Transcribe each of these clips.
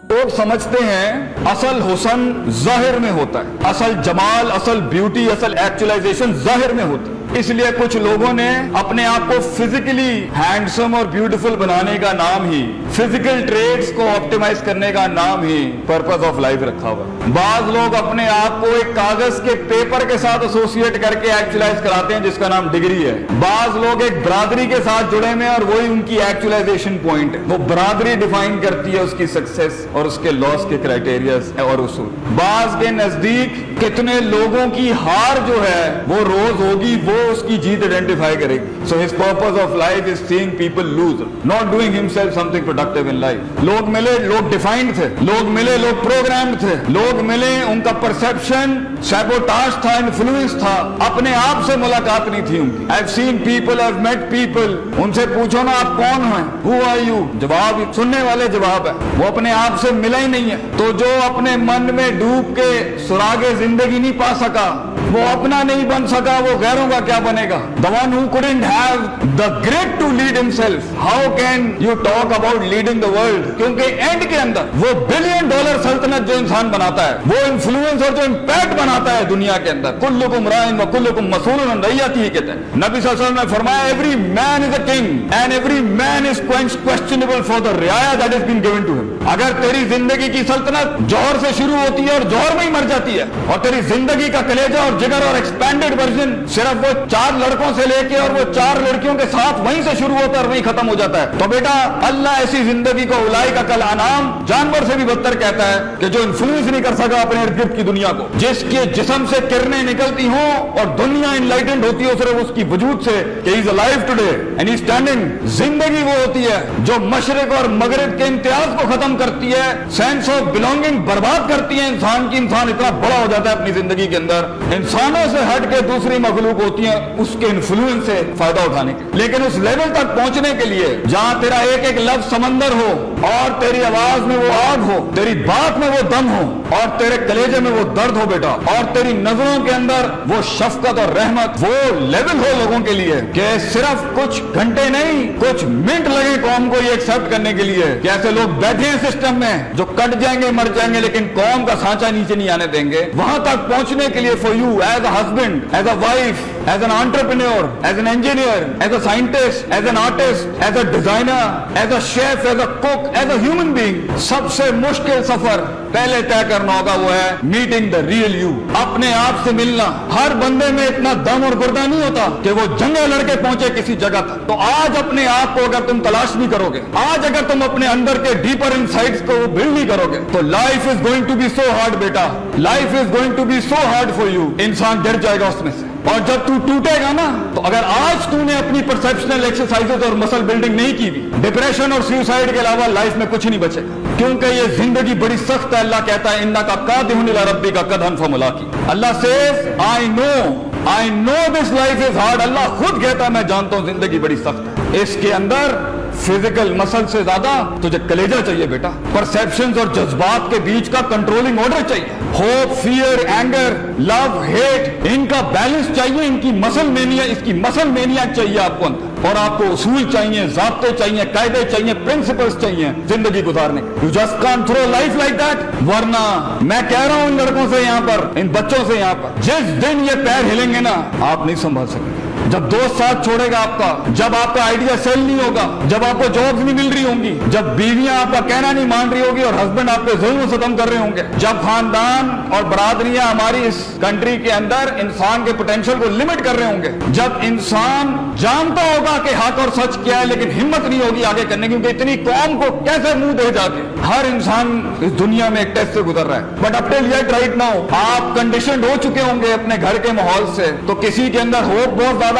लोग समझते हैं असल हुस्न जाहिर में होता है, असल जमाल, असल ब्यूटी, असल एक्चुअलाइजेशन जाहिर में होती है। इसलिए कुछ लोगों ने अपने आप को फिजिकली हैंडसम और ब्यूटीफुल बनाने का नाम ही, फिजिकल ट्रेड्स को ऑप्टिमाइज करने का नाम ही पर्पस ऑफ लाइफ रखा हुआ। बाज लोग अपने आप को एक कागज के पेपर के साथ एसोसिएट करके एक्चुअलाइज कराते हैं जिसका नाम डिग्री है। बाज लोग एक बरादरी के साथ जुड़े हुए हैं और वही उनकी एक्चुअलाइजेशन पॉइंट है। वो बरादरी डिफाइन करती है उसकी सक्सेस और उसके लॉस के क्राइटेरियाज और उसूल। बाज के नजदीक कितने लोगों की हार जो है वो रोज होगी, वो उसकी जीत आइडेंटिफाई करेगी। So his purpose of life is seeing people lose, not doing himself something productive in life. लोग मिले, लोग डिफाइंड थे, लोग मिले, लोग प्रोग्राम्ड थे, लोग मिले, उनका परसेप्शन सैबोटाज था, इन्फ्लुएंस था, अपने आप से मुलाकात नहीं थी उनकी। I have seen people, I have met people, उनसे पूछो ना आप कौन हैं, हु आर यू, जवाब सुनने वाले जवाब है, वो अपने आप से मिला ही नहीं है। तो जो अपने मन में डूब के सुरागे जिंदगी नहीं पा सका, वो अपना नहीं बन सका, वो गैरों का क्या बनेगा? The one who couldn't have the grit to lead himself, how can you talk about leading the world? क्योंकि एंड के अंदर वो $1 बिलियन सल्तनत जो इंसान बनाता है, वो इन्फ्लुएंस और जो इम्पैक्ट बनाता है दुनिया के अंदर, कुल्लुकुम राइन व कुल्लुकुम मसूलुन अन रइयतिही कहते हैं। नबी सल्लल्लाहु अलैहि वसल्लम ने फरमाया, every man is a king and every man is questionable for the रियाया that is been given to him. अगर तेरी जिंदगी की सल्तनत जौहर से शुरू होती है और जौहर में ही मर जाती है, और तेरी जिंदगी का कलेजा और जिगर और एक्सपेंडेड वर्जन सिर्फ वो 4 लड़कों से लेके और वो 4 लड़कियों के साथ वहीं से शुरू होता है और वहीं खत्म हो जाता है, तो बेटा अल्लाह ऐसी जिंदगी को उलाई का कल अनाम, जानवर से भी बदतर कहता है कि जो इन्फ्लुएंस नहीं कर सका अपने इर्द गिर्द की दुनिया को, जिसके जिस्म से किरणें निकलती हो और दुनिया इनलाइटेंड होती हो सिर्फ उसकी वजूद से कि he is alive today and he is standing. जिंदगी वो होती है जो मशरिक और मगरिब के इम्तियाज को खत्म करती है, सेंस ऑफ बिलोंगिंग बर्बाद करती है इंसान की। इंसान इतना बड़ा हो जाता है अपनी जिंदगी के अंदर, इंसानों से हट के दूसरी मखलूक होती है उसके इन्फ्लुएंस से फायदा उठाने के। लेकिन उस लेवल तक पहुंचने के लिए जहां तेरा एक एक लफ्ज समंदर हो और तेरी आवाज में वो आग हो, तेरी बात में वो दम हो और तेरे कलेजे में वो दर्द हो बेटा, और तेरी नजरों के अंदर वो शफकत और रहमत, वो लेवल हो लोगों के लिए कि सिर्फ कुछ घंटे नहीं कुछ मिनट लगे कौम को ये एक्सेप्ट करने के लिए कि ऐसे लोग बैठे हैं सिस्टम में जो कट जाएंगे मर जाएंगे लेकिन कौम का सांचा नीचे नहीं आने देंगे। वहां तक पहुंचने के लिए for you as a husband, as a wife, as an entrepreneur, as an engineer, as a scientist, as an artist, as a designer, as a chef, as a cook, as a human being, सबसे मुश्किल सफर पहले तय करना होगा वो है meeting the real you, अपने आप से मिलना। हर बंदे में इतना दम और गुर्दा नहीं होता कि वो जंगे लड़के पहुंचे किसी जगह तक। तो आज अपने आप को अगर तुम तलाश नहीं करोगे, आज अगर तुम अपने अंदर के डीपर इनसाइट्स को बिल्ड नहीं करोगे, तो life is going to be so hard बेटा, life is going to be so hard for you. इंसान गिर जाएगा उसमें से, और जब तू टूटेगा ना, तो अगर आज तूने अपनी परसेप्शनल एक्सरसाइजेस और मसल बिल्डिंग नहीं की, डिप्रेशन और सुसाइड के अलावा लाइफ में कुछ नहीं बचेगा। क्योंकि ये जिंदगी बड़ी सख्त है। अल्लाह कहता है इन्ना का कादिहुन इला रब्बिका कदहन फमुलाकी। Allah says I know this life is hard. Allah खुद कहता है मैं जानता हूं जिंदगी बड़ी सख्त है। इसके अंदर फिजिकल मसल से ज्यादा तुझे कलेजा चाहिए बेटा, परसेप्शंस और जज्बात के बीच का कंट्रोलिंग ऑर्डर चाहिए, hope, fear, anger, love, hate, इनका बैलेंस चाहिए, इनकी मसल मेनिया, इसकी मसल मेनिया चाहिए आपको अंदर, और आपको उसूल चाहिए, ज़ाब्ते चाहिए, कायदे चाहिए, प्रिंसिपल्स चाहिए जिंदगी गुजारने के। You just can't throw life like that. वरना मैं कह रहा हूं इन लड़कों से यहाँ पर, इन बच्चों से यहाँ पर, जिस दिन ये पैर हिलेंगे ना आप नहीं संभाल सकेंगे। जब दोस्त साथ छोड़ेगा आपका, जब आपका आइडिया सेल नहीं होगा, जब आपको जॉब्स नहीं मिल रही होंगी, जब बीवियां आपका कहना नहीं मान रही होगी और हस्बैंड आपको जुल्म सितम कर रहे होंगे, जब खानदान और बरादरियां हमारी इस कंट्री के अंदर इंसान के पोटेंशियल को लिमिट कर रहे होंगे, जब इंसान जानता होगा कि हक और सच क्या है लेकिन हिम्मत नहीं होगी आगे करने की, क्योंकि इतनी कौम को कैसे मुंह दे जाके। हर इंसान इस दुनिया में एक टेस्ट से गुजर रहा है, but up till yet right now आप कंडीशनड हो चुके होंगे अपने घर के माहौल से। तो किसी के अंदर होप बहुत ज्यादा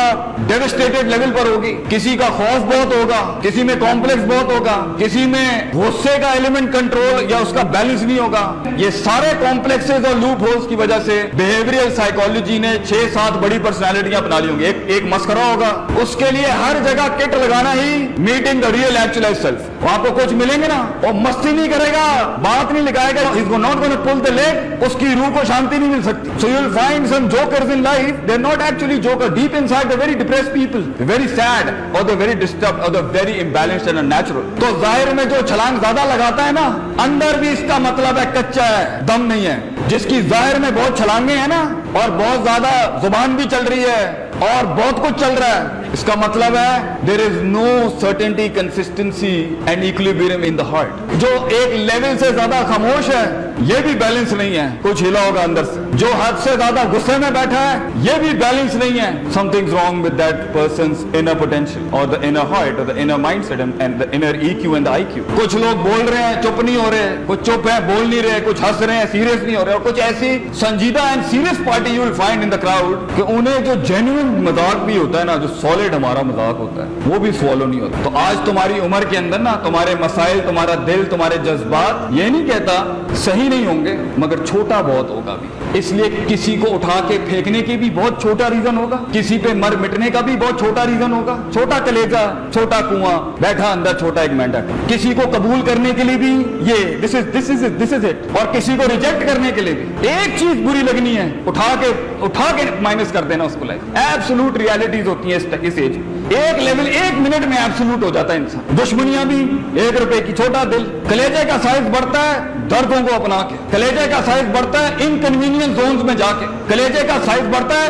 डेविस्टेटेड लेवल पर होगी, किसी का खौफ बहुत होगा, किसी में कॉम्प्लेक्स बहुत होगा, किसी में गुस्से का एलिमेंट कंट्रोल या उसका बैलेंस नहीं होगा। ये सारे कॉम्प्लेक्सेस और लूप होल्स की वजह से बिहेवियरल साइकोलॉजी ने 6-7 बड़ी पर्सनालिटियां अपना ली होंगी। एक मस्करा होगा, उसके लिए हर जगह किट लगाना ही मीटिंग द रियल एक्चुअलाइज्ड सेल्फ। वो आपको कोच मिलेंगे ना, वो मस्ती नहीं करेगा, बात नहीं लगाएगा, he's not going to pull the leg, उसकी रूह को शांति नहीं मिल सकती. So you'll find some jokers in life, they're not actually jokers. Deep inside, they're very depressed people. They're very sad, or they're very disturbed, or they're very imbalanced and unnatural. तो जाहिर में जो छलांग ज्यादा लगाता है ना, अंदर भी इसका मतलब है कच्चा है, दम नहीं है. जिसकी जाहिर में बहुत छलांगे हैं ना, और बहुत ज्यादा जुबान भी चल रही है, और बहुत कुछ चल रहा है, इसका मतलब है there is no certainty, consistency and equilibrium in the heart. जो एक लेवल से ज्यादा खामोश है, ये भी बैलेंस नहीं है, कुछ हिला होगा अंदर से. जो हद से ज्यादा गुस्से में बैठा है, ये भी बैलेंस नहीं है. Something's wrong with that person's inner potential और द इनर हार्ट और the inner mindset and the inner EQ and the IQ. कुछ लोग बोल रहे हैं, चुप नहीं हो रहे, कुछ चुप है, बोल नहीं रहे, कुछ हंस रहे हैं, सीरियस नहीं हो रहे, और कुछ ऐसी संजीदा and serious party you will find in the crowd कि उन्हें जो जेन्युइन मजाक भी होता है ना, जो सॉलिड हमारा मजाक होता है, वो भी फॉलो नहीं होता. तो आज तुम्हारी उम्र के अंदर ना, तुम्हारे मसाइल, तुम्हारा दिल, तुम्हारे जज्बात, ये नहीं कहता सही नहीं होंगे, मगर छोटा बहुत होगा भी. इसलिए किसी को उठा के फेंकने की भी बहुत छोटा रीजन होगा, किसी पे मर मिटने का भी बहुत छोटा रीजन होगा. छोटा कलेजा, छोटा कुआं, बैठा अंदर छोटा एक मेंढक. किसी को कबूल करने के लिए भी ये दिस इज इट, और किसी को रिजेक्ट करने के लिए भी एक चीज बुरी लगनी है, उठा के माइनस कर देना उसको. लाइक एब्सोल्यूट रियलिटीज होती है इस एज. एक लेवल, एक मिनट में एब्सोल्यूट हो जाता है इंसान. दुश्मनियां भी, 1 रुपए की छोटा दिल, कलेजे का साइज बढ़ता है दर्दों को अपना के, कलेजे का साइज बढ़ता है इनकन्वीनियंस जोन्स में जाके, कलेजे का साइज बढ़ता है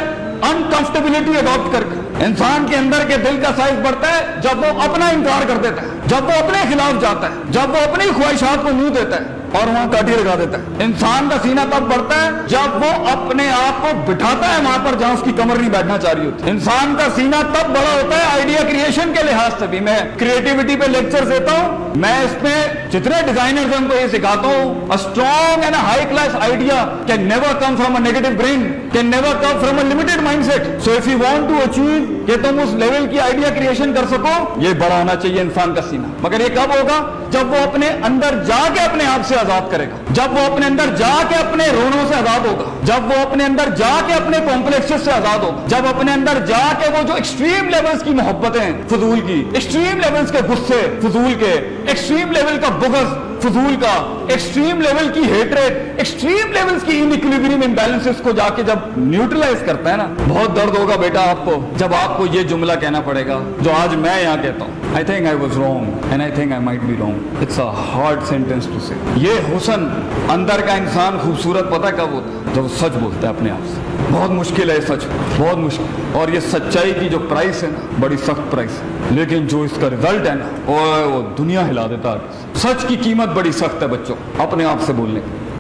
अनकंफर्टेबिलिटी अडॉप्ट करके. इंसान के अंदर के दिल का साइज बढ़ता है जब वो अपना इनकार कर देता है, जब वो अपने खिलाफ जाता है, जब वो अपनी ख्वाहिशात को मुंह देता है और वहां काठी लगा देता है. इंसान का सीना तब बढ़ता है जब वो अपने आप को बिठाता है वहां पर जहां उसकी कमर नहीं बैठना चाह रही होती. इंसान का सीना तब बड़ा होता है आइडिया क्रिएशन के लिहाज से भी. मैं क्रिएटिविटी पे लेक्चर देता हूं, मैं इसमें जितने डिजाइनर्स हैं उनको ये सिखाता हूं, a strong and high class idea can never come from a negative brain, can never come from a limited mindset. So if you want to achieve कि तुम उस लेवल की आइडिया क्रिएशन कर सको, ये बड़ा होना चाहिए इंसान का सीना. मगर ये कब होगा? जब वो अपने अंदर जाके अपने आप से आजाद करेगा, जब वो अपने अंदर जाके अपने रोनों से आजाद होगा, जब वो अपने अंदर जाके अपने कॉम्प्लेक्सेस से आजाद होगा, जब अपने अंदर जाके वो जो एक्सट्रीम लेवल्स की मोहब्बतें फजूल की, एक्सट्रीम लेवल्स के गुस्से फजूल के, एक्सट्रीम लेवल का बुग़्ज़ फजूल का, एक्सट्रीम लेवल की हेट्रेड, एक्सट्रीम लेवल्स की इनइक्विलिब्रियम इम्बैलेंसेस को जाके जब न्यूट्रलाइज करता है ना, बहुत दर्द होगा बेटा आपको जब आपको ये जुमला कहना पड़ेगा जो आज मैं यहाँ कहता हूँ. I think I was wrong and I think I might be wrong. It's a hard sentence to say. ये हुस्न अंदर का इंसान खूबसूरत पता कब होता है? जब सच बोलता है अपने आप से. बहुत मुश्किल है सच, बहुत मुश्किल. और ये सच्चाई की जो प्राइस है ना, बड़ी सख्त प्राइस है, लेकिन जो इसका रिजल्ट है ना, वो दुनिया हिला देता है. सच की कीमत बड़ी सख्त है बच्चों, अपने आप से बोलने की.